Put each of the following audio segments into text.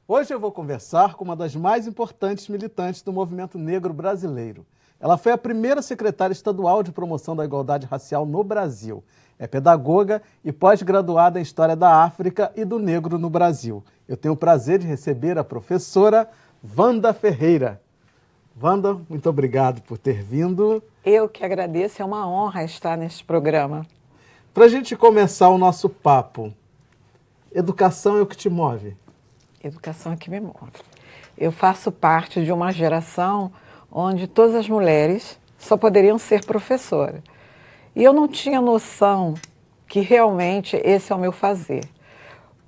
Hoje eu vou conversar com uma das mais importantes militantes do movimento negro brasileiro. Ela foi a primeira secretária estadual de promoção da igualdade racial no Brasil. É pedagoga e pós-graduada em História da África e do Negro no Brasil. Eu tenho o prazer de receber a professora Wanda Ferreira. Wanda, muito obrigado por ter vindo. Eu que agradeço, é uma honra estar neste programa. Para a gente começar o nosso papo, educação é o que te move? Educação é que me move. Eu faço parte de uma geração onde todas as mulheres só poderiam ser professora. E eu não tinha noção que realmente esse é o meu fazer.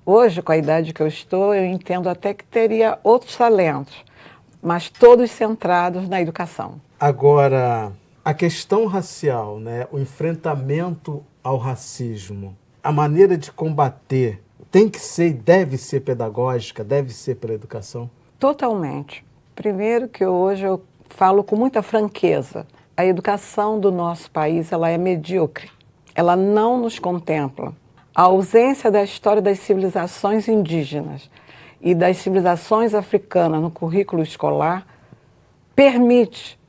Hoje, com a idade que eu estou, eu entendo até que teria outros talentos, mas todos centrados na educação. Agora, a questão racial, né, o enfrentamento ao racismo, a maneira de combater tem que ser e deve ser pedagógica, deve ser pela educação? Totalmente. Primeiro que hoje eu falo com muita franqueza, a educação do nosso país ela é medíocre, ela não nos contempla. A ausência da história das civilizações indígenas e das civilizações africanas no currículo escolar permite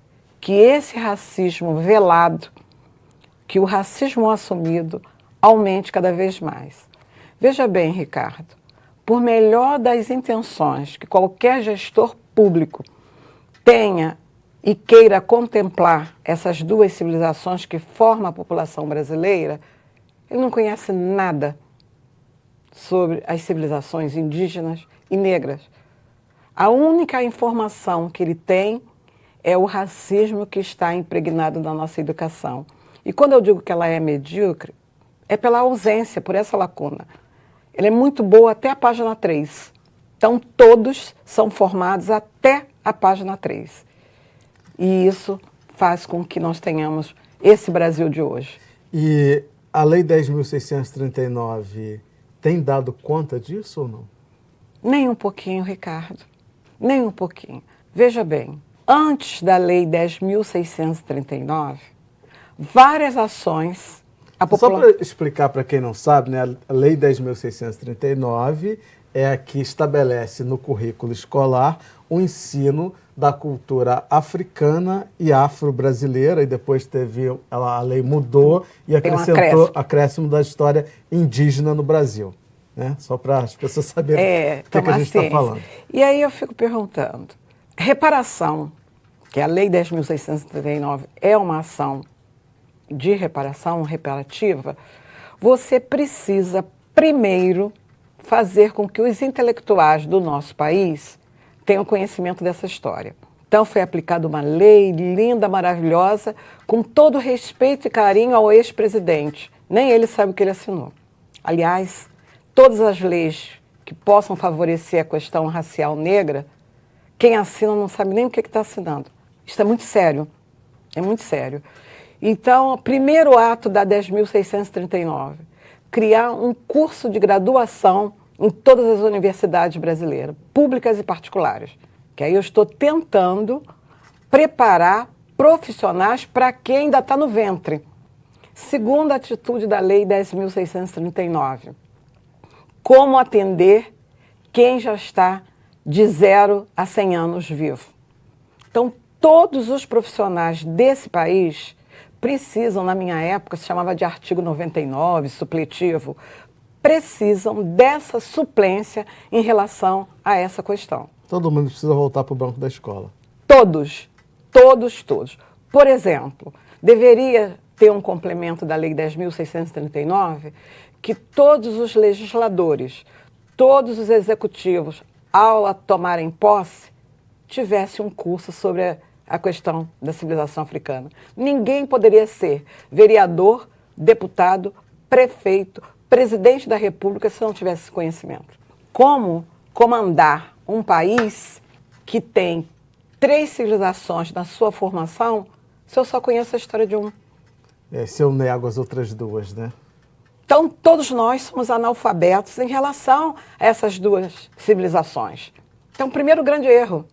que esse racismo velado, que o racismo assumido, aumente cada vez mais. Veja bem, Ricardo, por melhor das intenções que qualquer gestor público tenha e queira contemplar essas duas civilizações que formam a população brasileira, ele não conhece nada sobre as civilizações indígenas e negras. A única informação que ele tem é o racismo que está impregnado na nossa educação. E quando eu digo que ela é medíocre, é pela ausência, por essa lacuna. Ela é muito boa até a página 3. Então, todos são formados até a página 3. E isso faz com que nós tenhamos esse Brasil de hoje. E a Lei 10.639 tem dado conta disso ou não? Nem um pouquinho, Ricardo. Nem um pouquinho. Veja bem, antes da Lei 10.639, várias ações... Só para explicar para quem não sabe, né, a Lei 10.639 é a que estabelece no currículo escolar o ensino da cultura africana e afro-brasileira, e depois a lei mudou e acrescentou acréscimo da história indígena no Brasil. Né? Só para as pessoas saberem o que a gente está falando. E aí eu fico perguntando, reparação, que a Lei 10.639 é uma ação de reparação reparativa, você precisa primeiro fazer com que os intelectuais do nosso país tenham conhecimento dessa história. Então foi aplicada uma lei linda, maravilhosa, com todo respeito e carinho ao ex-presidente. Nem ele sabe o que ele assinou. Aliás, todas as leis que possam favorecer a questão racial negra, quem assina não sabe nem o que está assinando. Isso é muito sério. É muito sério. Então, o primeiro ato da 10.639, criar um curso de graduação em todas as universidades brasileiras, públicas e particulares. Que aí eu estou tentando preparar profissionais para quem ainda está no ventre. Segunda atitude da Lei 10.639, como atender quem já está de 0 a 100 anos vivo. Então, todos os profissionais desse país precisam, na minha época, se chamava de artigo 99, supletivo, precisam dessa suplência em relação a essa questão. Todo mundo precisa voltar para o banco da escola. Todos. Por exemplo, deveria ter um complemento da Lei 10.639 que todos os legisladores, todos os executivos, ao tomarem posse, tivessem um curso sobre a questão da civilização africana. Ninguém poderia ser vereador, deputado, prefeito, presidente da República se não tivesse esse conhecimento. Como comandar um país que tem 3 civilizações na sua formação se eu só conheço a história de um? se eu nego as outras duas, né? Então, todos nós somos analfabetos em relação a essas duas civilizações. Então, primeiro grande erro,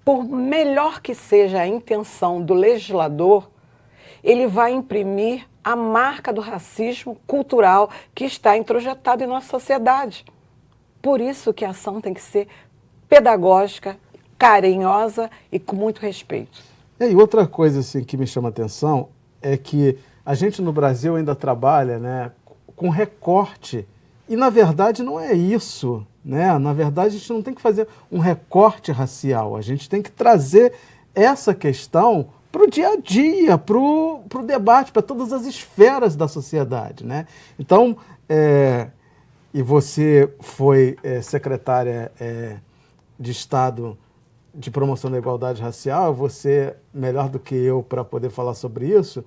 por melhor que seja a intenção do legislador, ele vai imprimir a marca do racismo cultural que está introjetado em nossa sociedade. Por isso que a ação tem que ser pedagógica, carinhosa e com muito respeito. E outra coisa assim, que me chama a atenção é que a gente no Brasil ainda trabalha, né, com recorte. E, na verdade, não é isso, né? Na verdade, a gente não tem que fazer um recorte racial. A gente tem que trazer essa questão para o dia a dia, para o debate, para todas as esferas da sociedade, né? Então, e você foi secretária de Estado de Promoção da Igualdade Racial, você melhor do que eu para poder falar sobre isso,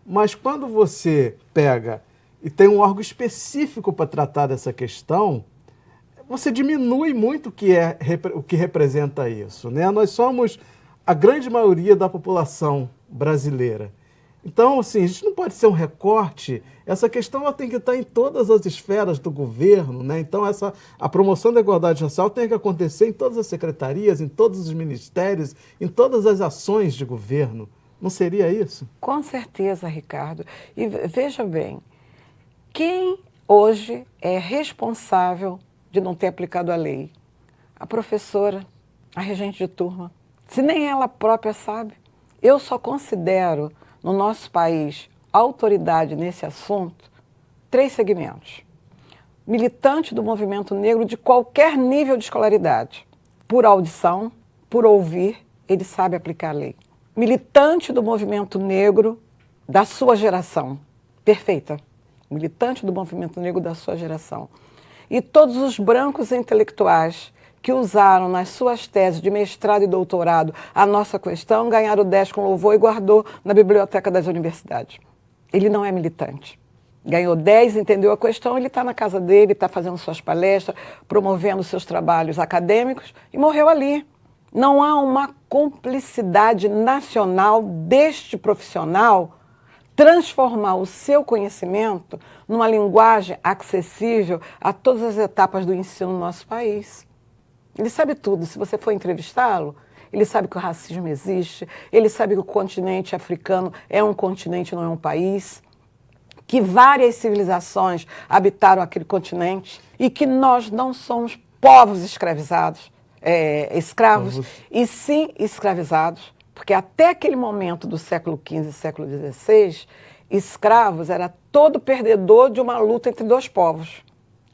mas quando você pega e tem um órgão específico para tratar dessa questão, você diminui muito o que representa isso, né? Nós somos a grande maioria da população brasileira. Então, assim, a gente não pode ser um recorte. Essa questão ela tem que estar em todas as esferas do governo, né? Então, a promoção da igualdade racial tem que acontecer em todas as secretarias, em todos os ministérios, em todas as ações de governo. Não seria isso? Com certeza, Ricardo. E veja bem, quem hoje é responsável de não ter aplicado a lei? A professora, a regente de turma. Se nem ela própria sabe. Eu só considero, no nosso país, autoridade nesse assunto, 3 segmentos. Militante do movimento negro de qualquer nível de escolaridade. Por audição, por ouvir, ele sabe aplicar a lei. Militante do movimento negro da sua geração. Perfeita. Militante do movimento negro da sua geração. E todos os brancos intelectuais que usaram nas suas teses de mestrado e doutorado a nossa questão, ganharam 10 com louvor e guardou na biblioteca das universidades. Ele não é militante. Ganhou 10, entendeu a questão, ele está na casa dele, está fazendo suas palestras, promovendo seus trabalhos acadêmicos e morreu ali. Não há uma cumplicidade nacional deste profissional transformar o seu conhecimento numa linguagem acessível a todas as etapas do ensino no nosso país. Ele sabe tudo. Se você for entrevistá-lo, ele sabe que o racismo existe, ele sabe que o continente africano é um continente, não é um país, que várias civilizações habitaram aquele continente e que nós não somos povos escravizados, escravos, e sim escravizados, porque até aquele momento do século XV e século XVI, escravos era todo perdedor de uma luta entre 2 povos.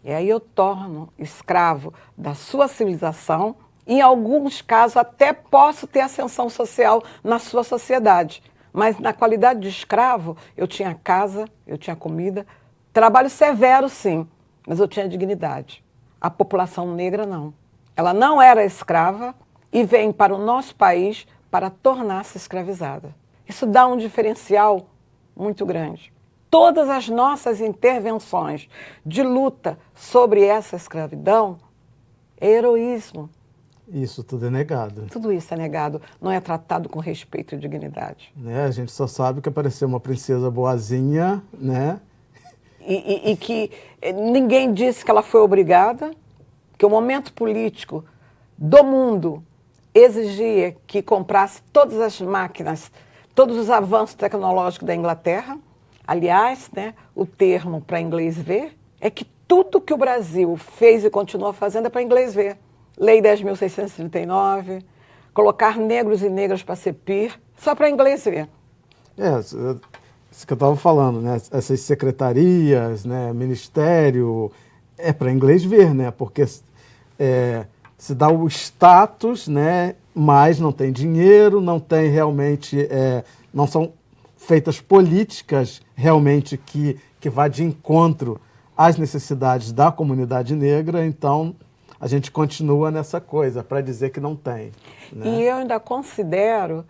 E aí eu torno escravo da sua civilização, e em alguns casos até posso ter ascensão social na sua sociedade. Mas na qualidade de escravo, eu tinha casa, eu tinha comida, trabalho severo sim, mas eu tinha dignidade. A população negra não. Ela não era escrava e vem para o nosso país para tornar-se escravizada. Isso dá um diferencial muito grande. Todas as nossas intervenções de luta sobre essa escravidão é heroísmo. Isso tudo é negado. Tudo isso é negado, não é tratado com respeito e dignidade. Né? A gente só sabe que apareceu uma princesa boazinha, né? E que ninguém disse que ela foi obrigada, que o momento político do mundo exigia que comprasse todas as máquinas, todos os avanços tecnológicos da Inglaterra. Aliás, né, o termo para inglês ver é que tudo que o Brasil fez e continua fazendo é para inglês ver. Lei 10.639, colocar negros e negras para ser peer, só para inglês ver. Isso que eu estava falando, né? Essas secretarias, né? Ministério, é para inglês ver, né? Porque se dá o status, né? Mas não tem dinheiro, não tem realmente, não são feitas políticas realmente que vá de encontro às necessidades da comunidade negra, então a gente continua nessa coisa, para dizer que não tem. Né? E eu ainda considero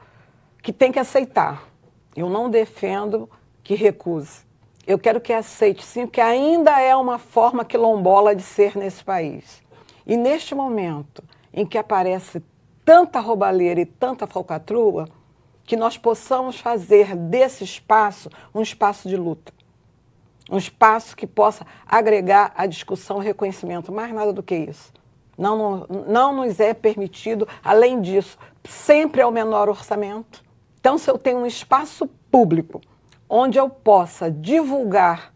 que tem que aceitar. Eu não defendo que recuse. Eu quero que aceite sim, porque ainda é uma forma quilombola de ser nesse país. E neste momento em que aparece tanta roubalheira e tanta falcatrua, que nós possamos fazer desse espaço um espaço de luta. Um espaço que possa agregar à discussão e reconhecimento, mais nada do que isso. Não nos é permitido, além disso, sempre é o menor orçamento. Então, se eu tenho um espaço público onde eu possa divulgar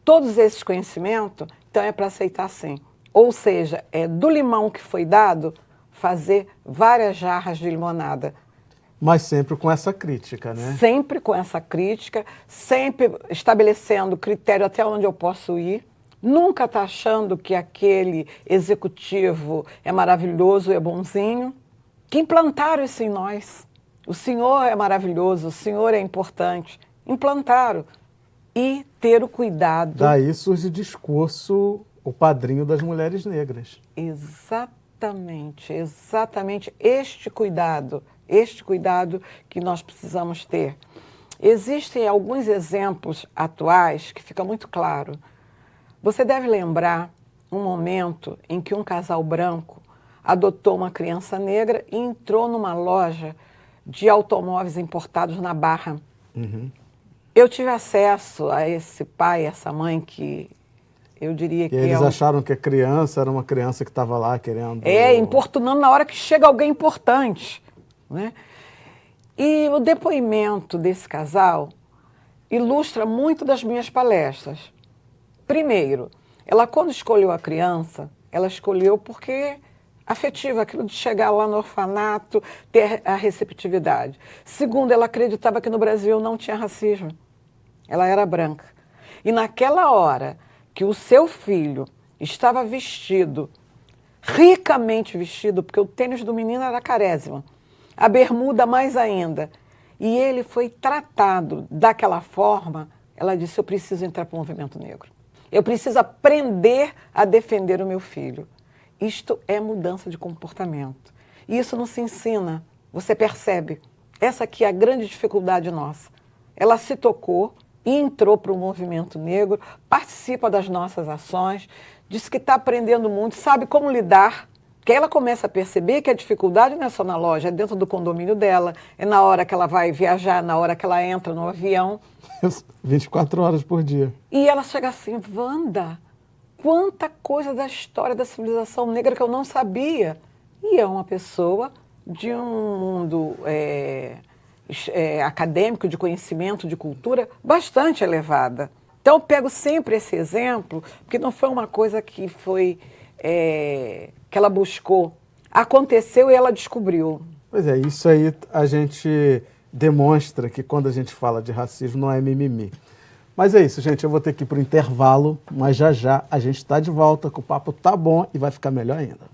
todos esses conhecimentos, então é para aceitar sim. Ou seja, é do limão que foi dado fazer várias jarras de limonada. Mas sempre com essa crítica, né? Sempre com essa crítica, sempre estabelecendo critério até onde eu posso ir. Nunca está achando que aquele executivo é maravilhoso, é bonzinho. Que implantaram isso em nós. O senhor é maravilhoso, o senhor é importante. Implantaram. E ter o cuidado. Daí surge o discurso, o padrinho das mulheres negras. Exatamente, exatamente este cuidado que nós precisamos ter. Existem alguns exemplos atuais que fica muito claro. Você deve lembrar um momento em que um casal branco adotou uma criança negra e entrou numa loja de automóveis importados na Barra. Uhum. Eu tive acesso a esse pai, essa mãe que eu diria que eles acharam que a criança era uma criança que estava lá querendo... importunando na hora que chega alguém importante, né? E o depoimento desse casal ilustra muito das minhas palestras. Primeiro, ela quando escolheu a criança, ela escolheu porque afetiva, aquilo de chegar lá no orfanato, ter a receptividade. Segundo, ela acreditava que no Brasil não tinha racismo. Ela era branca. E naquela hora que o seu filho estava vestido, ricamente vestido, porque o tênis do menino era carésimo, a bermuda mais ainda, e ele foi tratado daquela forma, ela disse, eu preciso entrar para o movimento negro. Eu preciso aprender a defender o meu filho. Isto é mudança de comportamento. E isso não se ensina, você percebe. Essa aqui é a grande dificuldade nossa. Ela se tocou e entrou para o movimento negro, participa das nossas ações, diz que está aprendendo muito, sabe como lidar, que ela começa a perceber que a dificuldade não é só na loja, é dentro do condomínio dela, é na hora que ela vai viajar, na hora que ela entra no avião. 24 horas por dia. E ela chega assim, Wanda, quanta coisa da história da civilização negra que eu não sabia. E é uma pessoa de um mundo acadêmico, de conhecimento, de cultura, bastante elevada. Então, eu pego sempre esse exemplo, porque não foi uma coisa que foi... que ela buscou. Aconteceu e ela descobriu. Pois é, isso aí a gente demonstra que quando a gente fala de racismo não é mimimi. Mas é isso, gente, eu vou ter que ir para o intervalo, mas já já a gente está de volta, que o papo tá bom e vai ficar melhor ainda.